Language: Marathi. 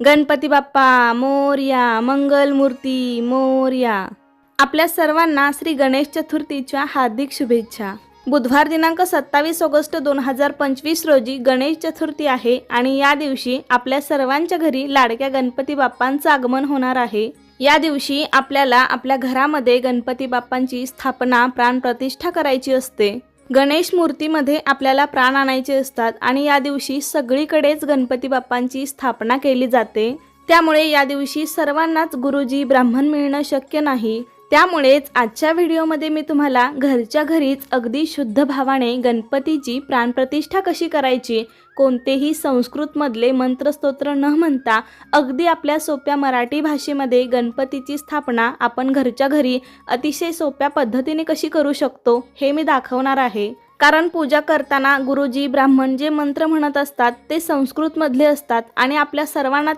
गणपती बाप्पा मोरया, मंगलमूर्ती मोरया. आपल्या सर्वांना श्री गणेश चतुर्थीच्या हार्दिक शुभेच्छा. बुधवार दिनांक 27 ऑगस्ट 2025 रोजी गणेश चतुर्थी आहे आणि या दिवशी आपल्या सर्वांच्या घरी लाडक्या गणपती बाप्पांचं आगमन होणार आहे. या दिवशी आपल्याला आपल्या घरामध्ये गणपती बाप्पांची स्थापना प्राणप्रतिष्ठा करायची असते. गणेश मूर्तीमध्ये आपल्याला प्राण आणायचे असतात आणि या दिवशी सगळीकडेच गणपती बाप्पांची स्थापना केली जाते. त्यामुळे या दिवशी सर्वांनाच गुरुजी ब्राह्मण मिळणं शक्य नाही. त्यामुळेच आजच्या व्हिडिओमध्ये मी तुम्हाला घरच्या घरीच अगदी शुद्ध भावाने गणपतीची प्राणप्रतिष्ठा कशी करायची, कोणतेही संस्कृतमधले मंत्रस्तोत्र न म्हणता अगदी आपल्या सोप्या मराठी भाषेमध्ये गणपतीची स्थापना आपण घरच्या घरी अतिशय सोप्या पद्धतीने कशी करू शकतो हे मी दाखवणार आहे. कारण पूजा करताना गुरुजी ब्राह्मण जे मंत्र म्हणत असतात ते संस्कृतमधले असतात आणि आपल्या सर्वांना ते